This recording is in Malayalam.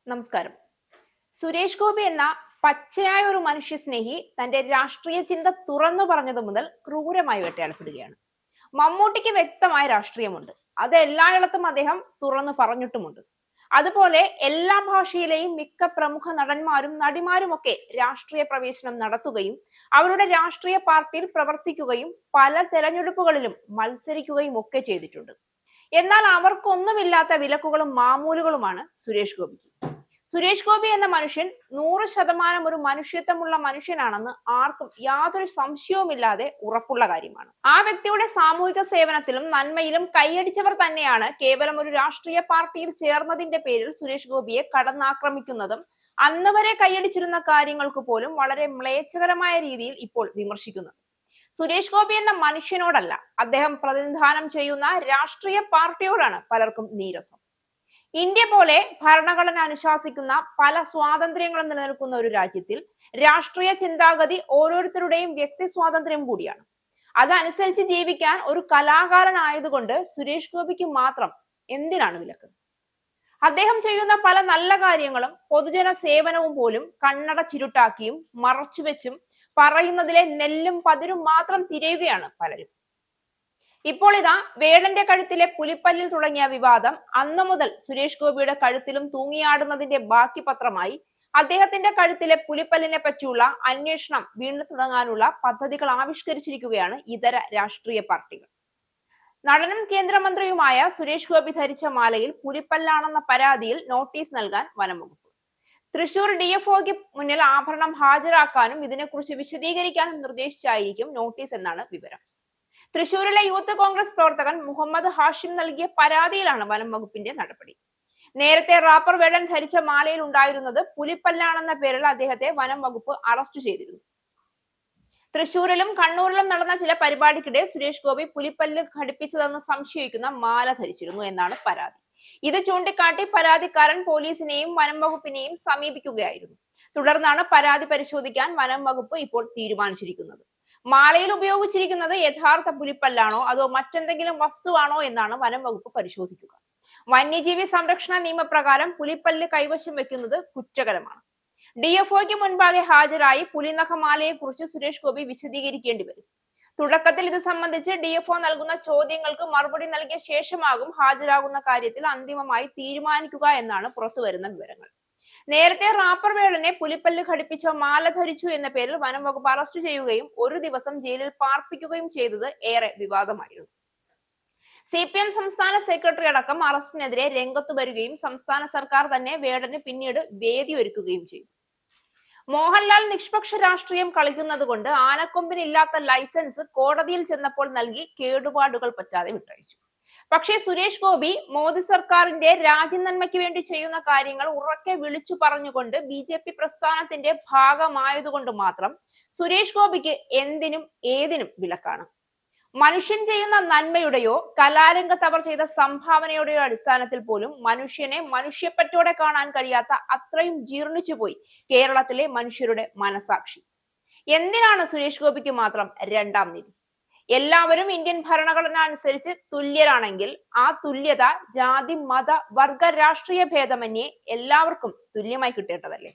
നമസ്കാരം. സുരേഷ് ഗോപി എന്ന പച്ചയായ ഒരു മനുഷ്യസ്നേഹി തന്റെ രാഷ്ട്രീയ ചിന്ത തുറന്നു പറഞ്ഞത് മുതൽ ക്രൂരമായി വേട്ടയാടപ്പെടുകയാണ്. മമ്മൂട്ടിക്ക് വ്യക്തമായ രാഷ്ട്രീയമുണ്ട്. അത് എല്ലായിടത്തും അദ്ദേഹം തുറന്നു പറഞ്ഞിട്ടുമുണ്ട്. അതുപോലെ എല്ലാ ഭാഷയിലെയും മിക്ക പ്രമുഖ നടന്മാരും നടിമാരും ഒക്കെ രാഷ്ട്രീയ പ്രവേശനം നടത്തുകയും അവരുടെ രാഷ്ട്രീയ പാർട്ടിയിൽ പ്രവർത്തിക്കുകയും പല തെരഞ്ഞെടുപ്പുകളിലും മത്സരിക്കുകയും ഒക്കെ ചെയ്തിട്ടുണ്ട്. എന്നാൽ അവർക്കൊന്നുമില്ലാത്ത വിലക്കുകളും മാമൂലുകളുമാണ് സുരേഷ് ഗോപിക്ക്. സുരേഷ് ഗോപി എന്ന മനുഷ്യൻ 100% ഒരു മനുഷ്യത്വമുള്ള മനുഷ്യനാണെന്ന് ആർക്കും യാതൊരു സംശയവുമില്ലാതെ ഉറപ്പുള്ള കാര്യമാണ്. ആ വ്യക്തിയുടെ സാമൂഹിക സേവനത്തിലും നന്മയിലും കൈയടിച്ചവർ തന്നെയാണ് കേവലം ഒരു രാഷ്ട്രീയ പാർട്ടിയിൽ ചേർന്നതിന്റെ പേരിൽ സുരേഷ് ഗോപിയെ കടന്നാക്രമിക്കുന്നതും അന്ന് വരെ കൈയടിച്ചിരുന്ന കാര്യങ്ങൾക്ക് പോലും വളരെ മ്ലേച്ഛകരമായ രീതിയിൽ ഇപ്പോൾ വിമർശിക്കുന്നത്. സുരേഷ് ഗോപി എന്ന മനുഷ്യനോടല്ല, അദ്ദേഹം പ്രതിനിധാനം ചെയ്യുന്ന രാഷ്ട്രീയ പാർട്ടിയോടാണ് പലർക്കും നീരസം. ഇന്ത്യ പോലെ ഭരണഘടന അനുശാസിക്കുന്ന പല സ്വാതന്ത്ര്യങ്ങളും നിലനിൽക്കുന്ന ഒരു രാജ്യത്തിൽ രാഷ്ട്രീയ ചിന്താഗതി ഓരോരുത്തരുടെയും വ്യക്തി സ്വാതന്ത്ര്യം കൂടിയാണ്. അതനുസരിച്ച് ജീവിക്കാൻ ഒരു കലാകാരനായതുകൊണ്ട് സുരേഷ് ഗോപിക്ക് മാത്രം എന്തിനാണ് വിലക്ക്? അദ്ദേഹം ചെയ്യുന്ന പല നല്ല കാര്യങ്ങളും പൊതുജന സേവനവും പോലും കണ്ണടച്ചിരുട്ടാക്കിയും മറച്ചുവെച്ചും പറയുന്നതിലെ നെല്ലും പതിരും മാത്രം തിരയുകയാണ് പലരും. ഇപ്പോൾ ഇതാ വേടന്റെ കഴുത്തിലെ പുലിപ്പല്ലിൽ തുടങ്ങിയ വിവാദം അന്നു മുതൽ സുരേഷ് ഗോപിയുടെ കഴുത്തിലും തൂങ്ങിയാടുന്നതിന്റെ ബാക്കി പത്രമായി അദ്ദേഹത്തിന്റെ കഴുത്തിലെ പുലിപ്പല്ലിനെ പറ്റിയുള്ള അന്വേഷണം വീണ്ടും തുടങ്ങാനുള്ള പദ്ധതികൾ ആവിഷ്കരിച്ചിരിക്കുകയാണ് ഇതര രാഷ്ട്രീയ പാർട്ടികൾ. നടനും കേന്ദ്രമന്ത്രിയുമായ സുരേഷ് ഗോപി ധരിച്ച മാലയിൽ പുലിപ്പല്ലാണെന്ന പരാതിയിൽ നോട്ടീസ് നൽകാൻ വനംവകുപ്പ്. തൃശൂർ DFOയ്ക്ക് മുന്നിൽ ആഭരണം ഹാജരാക്കാനും ഇതിനെക്കുറിച്ച് വിശദീകരിക്കാനും നിർദ്ദേശിച്ചായിരിക്കും നോട്ടീസ് എന്നാണ് വിവരം. തൃശൂരിലെ യൂത്ത് കോൺഗ്രസ് പ്രവർത്തകൻ മുഹമ്മദ് ഹാഷിം നൽകിയ പരാതിയിലാണ് വനം വകുപ്പിന്റെ നടപടി. നേരത്തെ റാപ്പർ വേടൻ ധരിച്ച മാലയിൽ ഉണ്ടായിരുന്നത് പുലിപ്പല്ലാണെന്ന പേരിൽ അദ്ദേഹത്തെ വനം വകുപ്പ് അറസ്റ്റ് ചെയ്തിരുന്നു. തൃശൂരിലും കണ്ണൂരിലും നടന്ന ചില പരിപാടിക്കിടെ സുരേഷ് ഗോപി പുലിപ്പല്ല് ഘടിപ്പിച്ചതെന്ന് സംശയിക്കുന്ന മാല ധരിച്ചിരുന്നു എന്നാണ് പരാതി. ഇത് ചൂണ്ടിക്കാട്ടി പരാതിക്കാരൻ പോലീസിനെയും വനം വകുപ്പിനെയും സമീപിക്കുകയായിരുന്നു. തുടർന്നാണ് പരാതി പരിശോധിക്കാൻ വനം വകുപ്പ് ഇപ്പോൾ തീരുമാനിച്ചിരിക്കുന്നത്. മാലയിൽ ഉപയോഗിച്ചിരിക്കുന്നത് യഥാർത്ഥ പുലിപ്പല്ലാണോ അതോ മറ്റെന്തെങ്കിലും വസ്തുവാണോ എന്നാണ് വനം വകുപ്പ് പരിശോധിക്കുക. വന്യജീവി സംരക്ഷണ നിയമപ്രകാരം പുലിപ്പല്ല് കൈവശം വെക്കുന്നത് കുറ്റകരമാണ്. DFOയ്ക്ക് മുൻപാകെ ഹാജരായി പുലിനഖമാലയെ കുറിച്ച് സുരേഷ് ഗോപി വിശദീകരിക്കേണ്ടി വരും. തുടക്കത്തിൽ ഇത് സംബന്ധിച്ച് DFO നൽകുന്ന ചോദ്യങ്ങൾക്ക് മറുപടി നൽകിയ ശേഷമാകും ഹാജരാകുന്ന കാര്യത്തിൽ അന്തിമമായി തീരുമാനിക്കുക എന്നാണ് പുറത്തുവരുന്ന വിവരങ്ങൾ. നേരത്തെ റാപ്പർ വേടനെ പുലിപ്പല്ല് ഘടിപ്പിച്ച മാല ധരിച്ചു എന്ന പേരിൽ വനം വകുപ്പ് അറസ്റ്റ് ചെയ്യുകയും ഒരു ദിവസം ജയിലിൽ പാർപ്പിക്കുകയും ചെയ്തത് ഏറെ വിവാദമായിരുന്നു. CPM സംസ്ഥാന സെക്രട്ടറി അടക്കം അറസ്റ്റിനെതിരെ രംഗത്തു വരികയും സംസ്ഥാന സർക്കാർ തന്നെ വേടന് പിന്നീട് വേദി ഒരുക്കുകയും ചെയ്തു. മോഹൻലാൽ നിഷ്പക്ഷ രാഷ്ട്രീയം കളിക്കുന്നത് കൊണ്ട് ആനക്കൊമ്പിനില്ലാത്ത ലൈസൻസ് കോടതിയിൽ ചെന്നപ്പോൾ നൽകി കേടുപാടുകൾ പറ്റാതെ വിട്ടയച്ചു. പക്ഷേ സുരേഷ് ഗോപി മോദി സർക്കാരിന്റെ രാജ്യനന്മയ്ക്ക് വേണ്ടി ചെയ്യുന്ന കാര്യങ്ങൾ ഉറക്കെ വിളിച്ചു പറഞ്ഞുകൊണ്ട് BJP പ്രസ്ഥാനത്തിന്റെ ഭാഗമായതുകൊണ്ട് മാത്രം സുരേഷ് ഗോപിക്ക് എന്തിനും ഏതിനും വിലക്കാണ്. മനുഷ്യൻ ചെയ്യുന്ന നന്മയുടെയോ കലാരംഗത്ത് അവർ ചെയ്ത സംഭാവനയുടെയോ അടിസ്ഥാനത്തിൽ പോലും മനുഷ്യനെ മനുഷ്യപ്പറ്റോടെ കാണാൻ കഴിയാത്ത അത്രയും ജീർണിച്ചുപോയി കേരളത്തിലെ മനുഷ്യരുടെ മനസാക്ഷി. എന്തിനാണ് സുരേഷ് ഗോപിക്ക് മാത്രം രണ്ടാം നീതി? എല്ലാവരും ഇന്ത്യൻ ഭരണഘടന അനുസരിച്ച് തുല്യരാണെങ്കിൽ ആ തുല്യത ജാതി മത വർഗ രാഷ്ട്രീയ ഭേദമന്യേ എല്ലാവർക്കും തുല്യമായി കിട്ടേണ്ടതല്ലേ?